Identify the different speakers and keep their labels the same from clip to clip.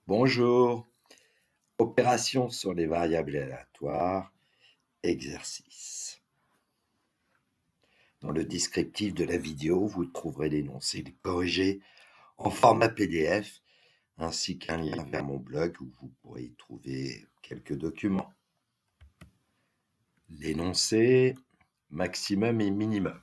Speaker 1: Bonjour, opération sur les variables aléatoires, exercice. Dans le descriptif de la vidéo, vous trouverez l'énoncé corrigé en format PDF, ainsi qu'un lien vers mon blog où vous pourrez y trouver quelques documents. L'énoncé maximum et minimum.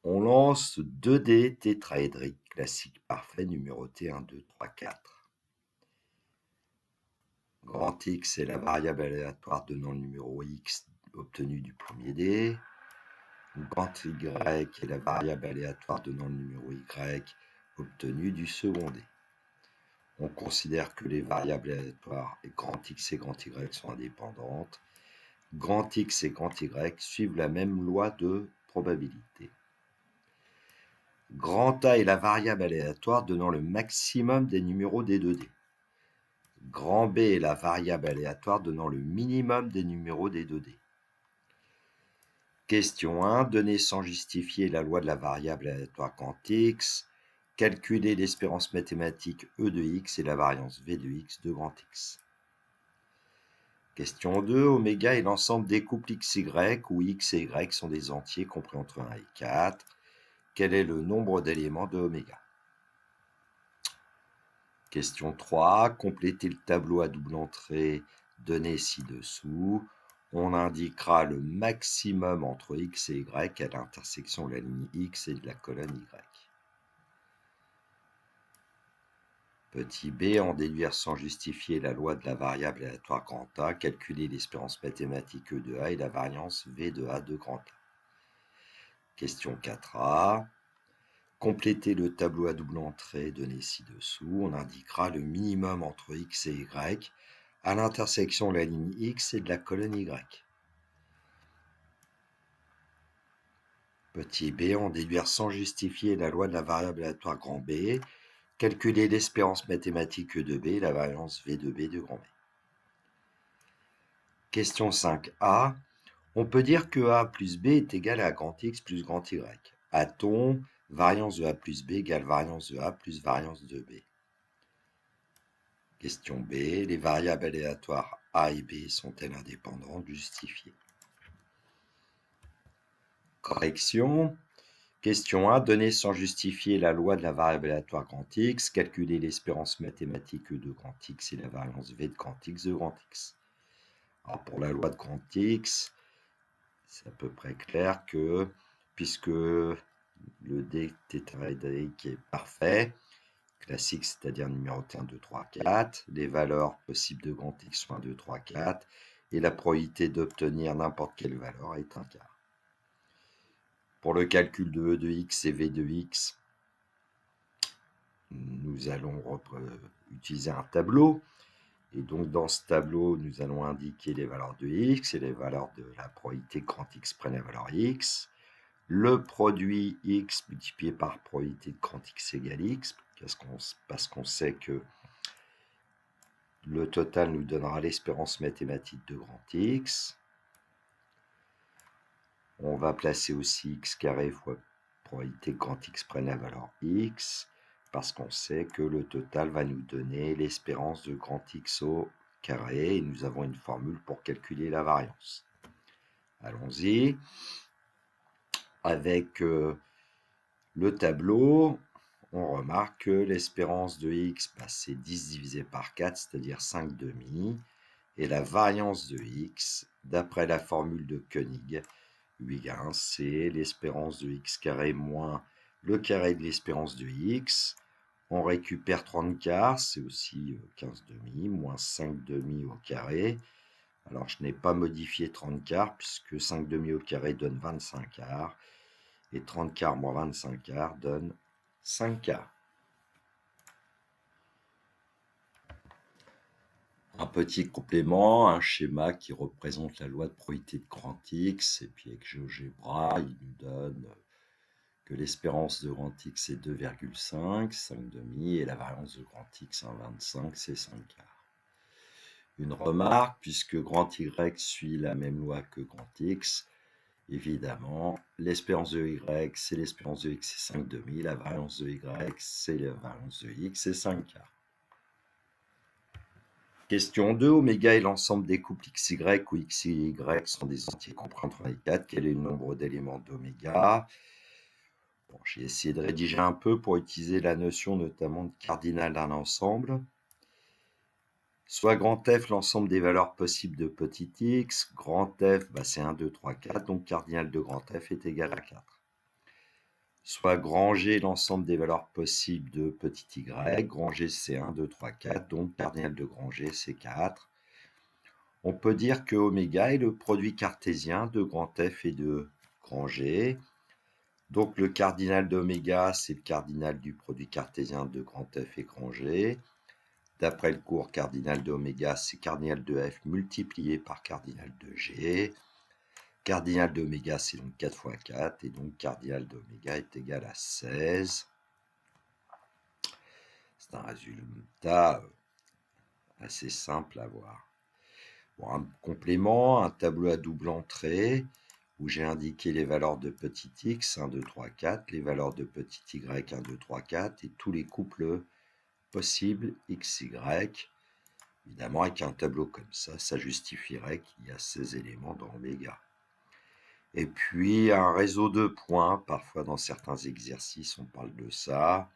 Speaker 1: On lance 2 dés tétraédriques classiques parfaits numérotés 1, 2, 3, 4. Grand X est la variable aléatoire donnant le numéro X obtenu du premier dé. Grand Y est la variable aléatoire donnant le numéro Y obtenu du second dé. On considère que les variables aléatoires grand X et grand Y sont indépendantes. Grand X et grand Y suivent la même loi de probabilité. Grand A est la variable aléatoire donnant le maximum des numéros des 2 dés. Grand B est la variable aléatoire donnant le minimum des numéros des 2 dés. Question 1. Donner sans justifier la loi de la variable aléatoire grand X. Calculer l'espérance mathématique E de X et la variance V de X de grand X. Question 2. Oméga est l'ensemble des couples XY où X et Y sont des entiers compris entre 1 et 4. Quel est le nombre d'éléments de oméga? Question 3. Complétez le tableau à double entrée donné ci-dessous. On indiquera le maximum entre X et Y à l'intersection de la ligne X et de la colonne Y. Petit b, en déduire sans justifier la loi de la variable aléatoire grand A, calculer l'espérance mathématique E de A et la variance V de A de grand A. Question 4a. Complétez le tableau à double entrée donné ci-dessous. On indiquera le minimum entre X et Y à l'intersection de la ligne X et de la colonne Y. Petit b, en déduire sans justifier la loi de la variable aléatoire grand B, calculer l'espérance mathématique E de B et la variance V de B de grand B. Question 5a. On peut dire que A plus B est égal à grand X plus grand Y. A-t-on variance de A plus B égale variance de A plus variance de B? Question B. Les variables aléatoires A et B sont-elles indépendantes? Justifiées. Correction. Question 1. Donner sans justifier la loi de la variable aléatoire grand X. Calculer l'espérance mathématique E de grand X et la variance V de grand X de grand X. Alors pour la loi de grand X, c'est à peu près clair que, puisque le dé tétraédrique est parfait, classique, c'est-à-dire numéroté 1, 2, 3, 4, les valeurs possibles de grand X sont 1, 2, 3, 4, et la probabilité d'obtenir n'importe quelle valeur est 1 quart. Pour le calcul de E de X et V de X, nous allons utiliser un tableau. Et donc, dans ce tableau, nous allons indiquer les valeurs de X et les valeurs de la probabilité que grand X prenne la valeur X. Le produit X multiplié par probabilité de grand X égale X, parce qu'on sait que le total nous donnera l'espérance mathématique de grand X. On va placer aussi X carré fois probabilité que grand X prenne la valeur X, parce qu'on sait que le total va nous donner l'espérance de grand X au carré, et nous avons une formule pour calculer la variance. Allons-y. Avec le tableau, on remarque que l'espérance de X, c'est 10 divisé par 4, c'est-à-dire 5 demi, et la variance de X, d'après la formule de Koenig, U=1, c'est l'espérance de X carré moins le carré de l'espérance de X. On récupère 30 quarts, c'est aussi 15 demi, moins 5 demi au carré. Alors, je n'ai pas modifié 30 quarts, puisque 5 demi au carré donne 25 quarts. Et 30 quarts moins 25 quarts donne 5 quarts. Un petit complément, un schéma qui représente la loi de probabilité de grand X. Et puis avec GeoGebra, il nous donne que l'espérance de grand X est 2,5, 5 demi, et la variance de grand X, 1,25, c'est 5 quarts. Une remarque, puisque grand Y suit la même loi que grand X, évidemment, l'espérance de Y, c'est l'espérance de X, c'est 5 demi, la variance de Y, c'est la variance de X, c'est 5 quarts. Question 2. Oméga est l'ensemble des couples XY où X et Y sont des entiers compris entre 1 et 4. Quel est le nombre d'éléments d'oméga? Bon, j'ai essayé de rédiger un peu pour utiliser la notion notamment de cardinal d'un ensemble. Soit grand F, l'ensemble des valeurs possibles de petit x. Grand F, c'est 1, 2, 3, 4. Donc cardinal de grand F est égal à 4. Soit grand G, l'ensemble des valeurs possibles de petit y. Grand G, c'est 1, 2, 3, 4. Donc cardinal de grand G, c'est 4. On peut dire que oméga est le produit cartésien de grand F et de grand G. Donc le cardinal d'oméga, c'est le cardinal du produit cartésien de grand F et grand G. D'après le cours, cardinal d'oméga, c'est cardinal de F multiplié par cardinal de G. Cardinal d'oméga, c'est donc 4 fois 4, et donc cardinal d'oméga est égal à 16. C'est un résultat assez simple à voir. Bon, un complément, un tableau à double entrée, où j'ai indiqué les valeurs de petit x, 1, 2, 3, 4, les valeurs de petit y, 1, 2, 3, 4, et tous les couples possibles x, y. Évidemment, avec un tableau comme ça justifierait qu'il y a 16 éléments dans oméga. Et puis, un réseau de points, parfois dans certains exercices, on parle de ça.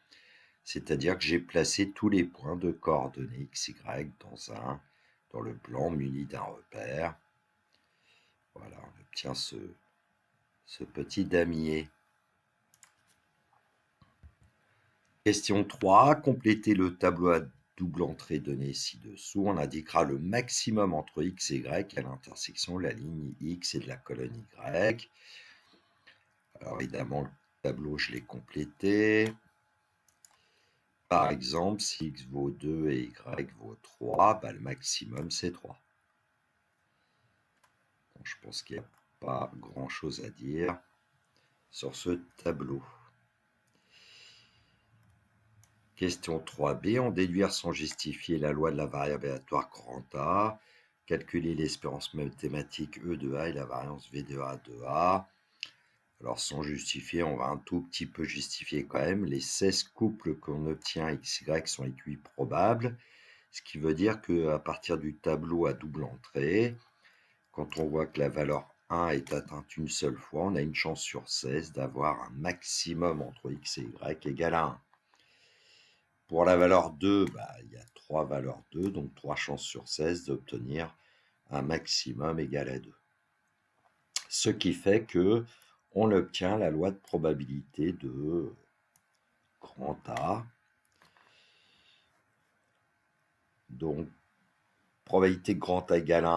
Speaker 1: C'est-à-dire que j'ai placé tous les points de coordonnées x, y dans le plan muni d'un repère. Voilà, on obtient ce petit damier. Question 3. Complétez le tableau à double entrée donné ci-dessous. On indiquera le maximum entre x et y à l'intersection de la ligne x et de la colonne y. Alors évidemment, le tableau, je l'ai complété. Par exemple, si x vaut 2 et y vaut 3, le maximum, c'est 3. Bon, je pense qu'il n'y a pas grand-chose à dire sur ce tableau. Question 3b. En déduire sans justifier la loi de la variable aléatoire grand A. Calculer l'espérance mathématique E de A et la variance V de A de A. Alors sans justifier, on va un tout petit peu justifier quand même. Les 16 couples qu'on obtient XY sont équiprobables. Ce qui veut dire qu'à partir du tableau à double entrée, quand on voit que la valeur 1 est atteinte une seule fois, on a une chance sur 16 d'avoir un maximum entre x et y égal à 1. Pour la valeur 2, il y a 3 valeurs 2, donc 3 chances sur 16 d'obtenir un maximum égal à 2. Ce qui fait que on obtient la loi de probabilité de grand A. Donc, probabilité que grand A égale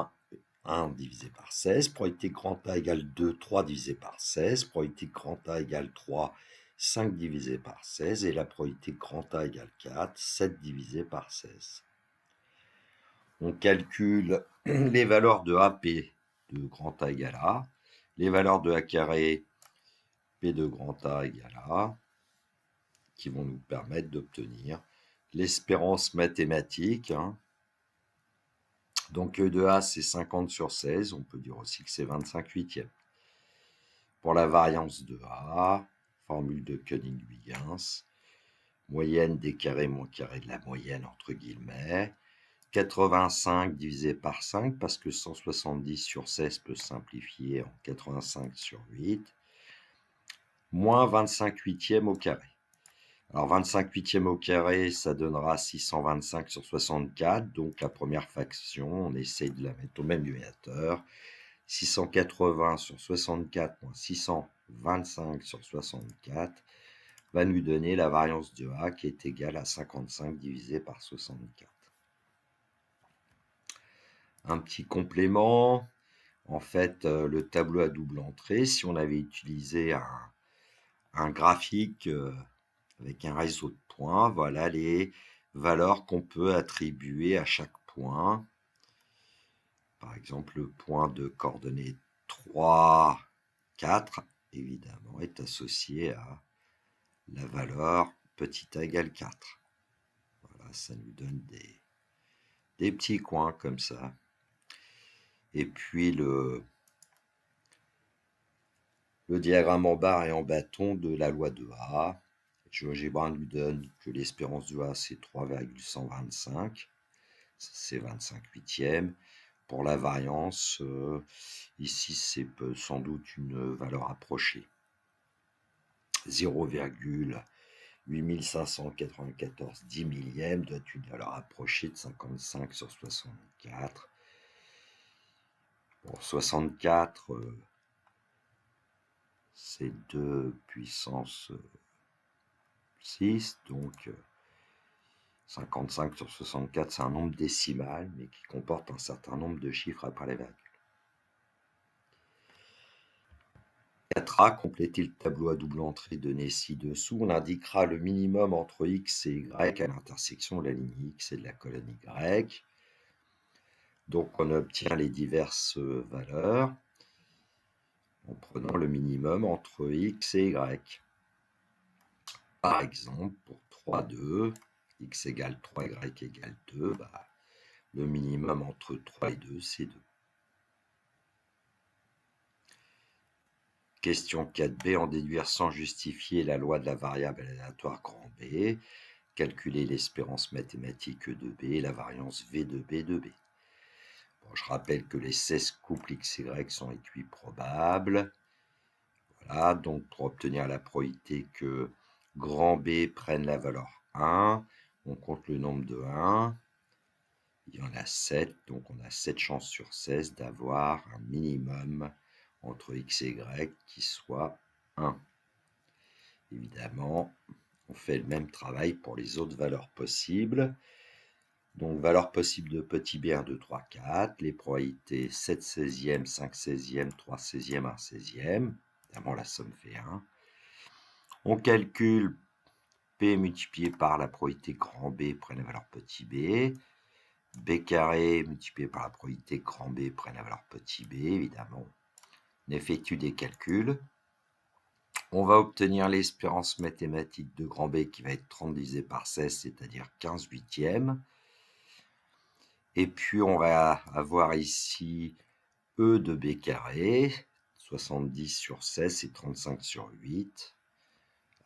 Speaker 1: 1 divisé par 16. Probabilité que grand A égale 2, 3 divisé par 16. Probabilité que grand A égale 3, 5 divisé par 16. Et la probabilité que grand A égale 4, 7 divisé par 16. On calcule les valeurs de AP de grand A égale A, les valeurs de A carré P de grand A égale A, qui vont nous permettre d'obtenir l'espérance mathématique. Donc E de A, c'est 50 sur 16. On peut dire aussi que c'est 25 huitièmes. Pour la variance de A, formule de Koenig-Huygens, moyenne des carrés moins carré de la moyenne, entre guillemets. 85 divisé par 5, parce que 170 sur 16 peut se simplifier en 85 sur 8, moins 25 huitièmes au carré. Alors 25 huitièmes au carré, ça donnera 625 sur 64, donc la première fraction, on essaye de la mettre au même numérateur. 680 sur 64 moins 625 sur 64 va nous donner la variance de A qui est égale à 55 divisé par 64. Un petit complément, en fait, le tableau à double entrée, si on avait utilisé un graphique avec un réseau de points, voilà les valeurs qu'on peut attribuer à chaque point. Par exemple, le point de coordonnées 3, 4, évidemment, est associé à la valeur petit a égale 4. Voilà, ça nous donne des petits coins comme ça. Et puis le diagramme en barre et en bâton de la loi de A. GeoGebra nous donne que l'espérance de A, c'est 3,125. c'est 25 huitièmes. Pour la variance, ici, c'est sans doute une valeur approchée. 0,8594 10 millièmes doit être une valeur approchée de 55 sur 64. Pour 64, c'est 2 puissance 6, donc 55 sur 64, c'est un nombre décimal, mais qui comporte un certain nombre de chiffres après la virgule. 4A, compléter le tableau à double entrée donné ci-dessous. On indiquera le minimum entre x et y à l'intersection de la ligne x et de la colonne y. Donc on obtient les diverses valeurs en prenant le minimum entre x et y. Par exemple, pour 3, 2, x égale 3, y égale 2, le minimum entre 3 et 2, c'est 2. Question 4b, en déduire sans justifier la loi de la variable aléatoire grand B, calculer l'espérance mathématique E de B et la variance V de B de B. Bon, je rappelle que les 16 couples XY sont équiprobables. Voilà, donc pour obtenir la probabilité que grand B prenne la valeur 1, on compte le nombre de 1. Il y en a 7, donc on a 7 chances sur 16 d'avoir un minimum entre x et y qui soit 1. Évidemment, on fait le même travail pour les autres valeurs possibles. Donc, valeur possible de petit b, 1, 2, 3, 4. Les probabilités 7 16e, 5 16e, 3 16e, 1 16e. Évidemment, la somme fait 1. On calcule p multiplié par la probabilité grand B prenne la valeur petit b. B carré multiplié par la probabilité grand B prenne la valeur petit b, évidemment. On effectue des calculs. On va obtenir l'espérance mathématique de grand B qui va être 30 divisé par 16, c'est-à-dire 15 huitièmes. Et puis on va avoir ici E de B carré, 70 sur 16, c'est 35 sur 8.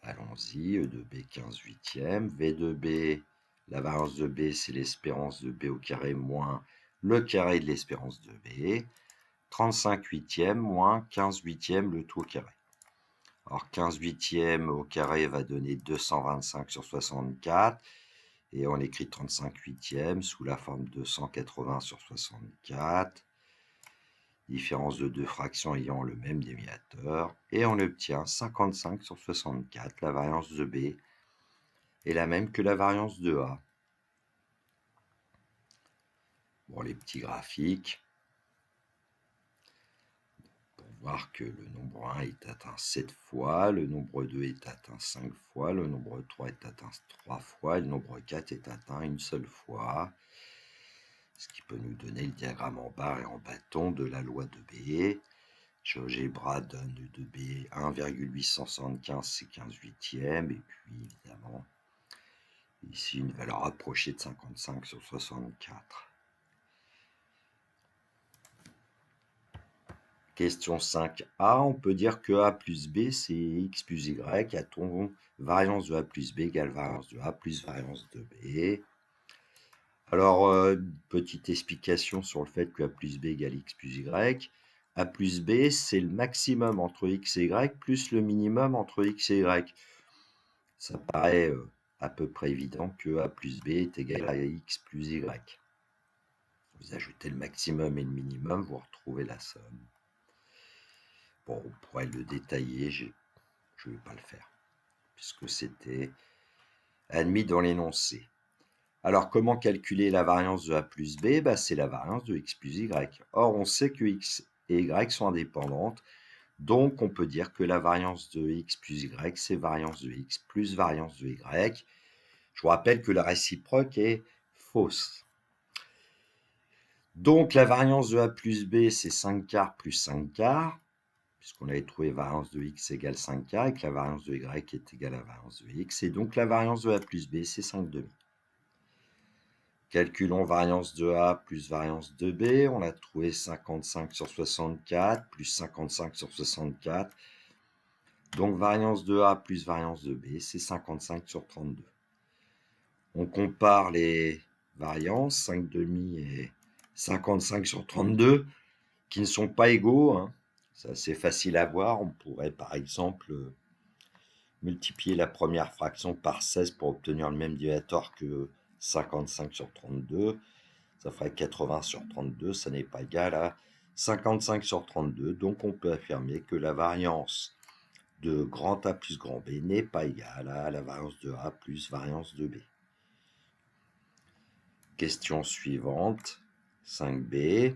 Speaker 1: Allons-y, E de B 15 huitièmes. V de B, la variance de B, c'est l'espérance de B au carré moins le carré de l'espérance de B. 35 huitièmes moins 15 huitièmes, le tout au carré. Alors 15 huitièmes au carré va donner 225 sur 64. Et on écrit 35 huitièmes sous la forme de 180 sur 64. Différence de deux fractions ayant le même dénominateur. Et on obtient 55 sur 64. La variance de B est la même que la variance de A. Bon, les petits graphiques. Pour voir que le nombre 1 est atteint 7 fois, le nombre 2 est atteint 5 fois, le nombre 3 est atteint 3 fois, et le nombre 4 est atteint une seule fois. Ce qui peut nous donner le diagramme en barre et en bâton de la loi de B. GeoGebra donne de B 1,875, c'est 15 huitièmes, et puis évidemment, ici une valeur approchée de 55 sur 64. Question 5a, on peut dire que A plus B, c'est X plus Y, a-t-on variance de A plus B égale variance de A plus variance de B. Alors, petite explication sur le fait que A plus B égale X plus Y. A plus B, c'est le maximum entre X et Y plus le minimum entre X et Y. Ça paraît à peu près évident que A plus B est égal à X plus Y. Vous ajoutez le maximum et le minimum, vous retrouvez la somme. Bon, on pourrait le détailler, je ne vais pas le faire, puisque c'était admis dans l'énoncé. Alors, comment calculer la variance de A plus B? C'est la variance de X plus Y. Or, on sait que X et Y sont indépendantes, donc on peut dire que la variance de X plus Y, c'est variance de X plus variance de Y. Je vous rappelle que la réciproque est fausse. Donc, la variance de A plus B, c'est 5 quarts plus 5 quarts, puisqu'on avait trouvé variance de X égale 5 quarts, et que la variance de Y est égale à la variance de X. Et donc, la variance de A plus B, c'est 5 demi. Calculons variance de A plus variance de B. On a trouvé 55 sur 64 plus 55 sur 64. Donc, variance de A plus variance de B, c'est 55 sur 32. On compare les variances, 5 demi et 55 sur 32, qui ne sont pas égaux, hein. C'est assez facile à voir. On pourrait par exemple multiplier la première fraction par 16 pour obtenir le même diviseur que 55 sur 32. Ça ferait 80 sur 32, ça n'est pas égal à 55 sur 32. Donc on peut affirmer que la variance de grand A plus grand B n'est pas égale à la variance de A plus variance de B. Question suivante, 5b.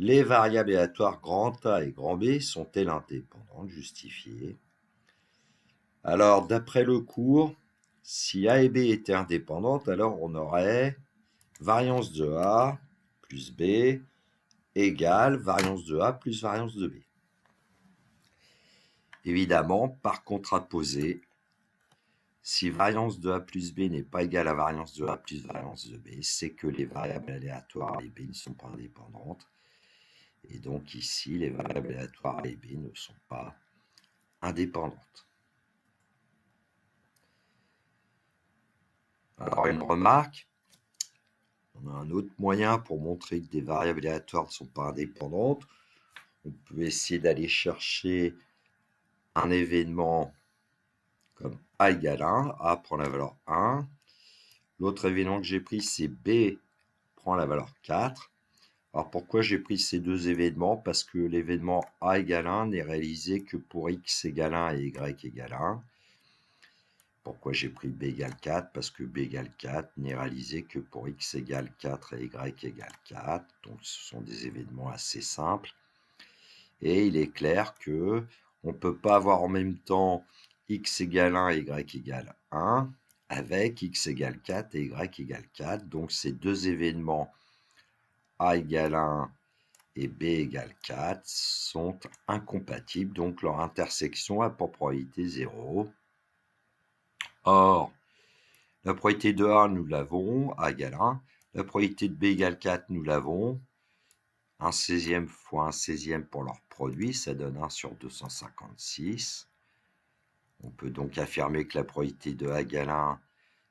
Speaker 1: Les variables aléatoires grand A et grand B sont-elles indépendantes? Justifiées. Alors, d'après le cours, si A et B étaient indépendantes, alors on aurait variance de A plus B égale variance de A plus variance de B. Évidemment, par contraposé, si variance de A plus B n'est pas égale à variance de A plus variance de B, c'est que les variables aléatoires A et B ne sont pas indépendantes. Et donc ici, les variables aléatoires A et B ne sont pas indépendantes. Alors une remarque, on a un autre moyen pour montrer que des variables aléatoires ne sont pas indépendantes. On peut essayer d'aller chercher un événement comme A égale 1, A prend la valeur 1. L'autre événement que j'ai pris, c'est B prend la valeur 4. Alors pourquoi j'ai pris ces deux événements? Parce que l'événement A égale 1 n'est réalisé que pour X égale 1 et Y égale 1. Pourquoi j'ai pris B égale 4? Parce que B égale 4 n'est réalisé que pour X égale 4 et Y égale 4. Donc ce sont des événements assez simples. Et il est clair que on ne peut pas avoir en même temps X égale 1 et Y égale 1 avec X égale 4 et Y égale 4. Donc ces deux événements A égale 1 et B égale 4 sont incompatibles. Donc leur intersection a probabilité 0. Or, la probabilité de A, nous l'avons, A égale 1. La probabilité de B égale 4, nous l'avons. 1/16 fois 1/16 pour leur produit, ça donne 1 sur 256. On peut donc affirmer que la probabilité de A égale 1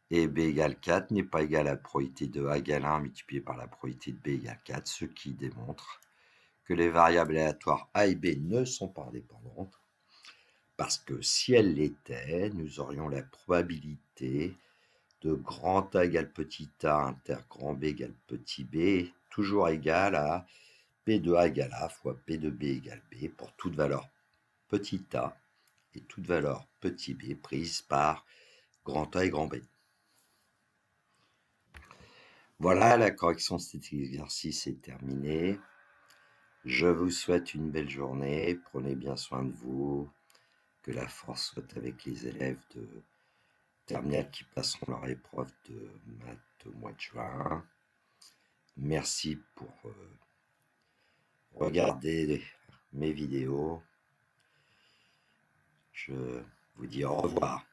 Speaker 1: et B égale 4 n'est pas égale à la probabilité de A égale 1 multipliée par la probabilité de B égale 4, ce qui démontre que les variables aléatoires A et B ne sont pas indépendantes, parce que si elles l'étaient, nous aurions la probabilité de grand A égale petit a inter grand B égale petit b, toujours égale à P de A égale A fois P de B égale B pour toute valeur petit a et toute valeur petit b prise par grand A et grand B. Voilà, la correction de cet exercice est terminée. Je vous souhaite une belle journée, prenez bien soin de vous, que la force soit avec les élèves de terminale qui passeront leur épreuve de maths au mois de juin. Merci pour regarder mes vidéos. Je vous dis au revoir.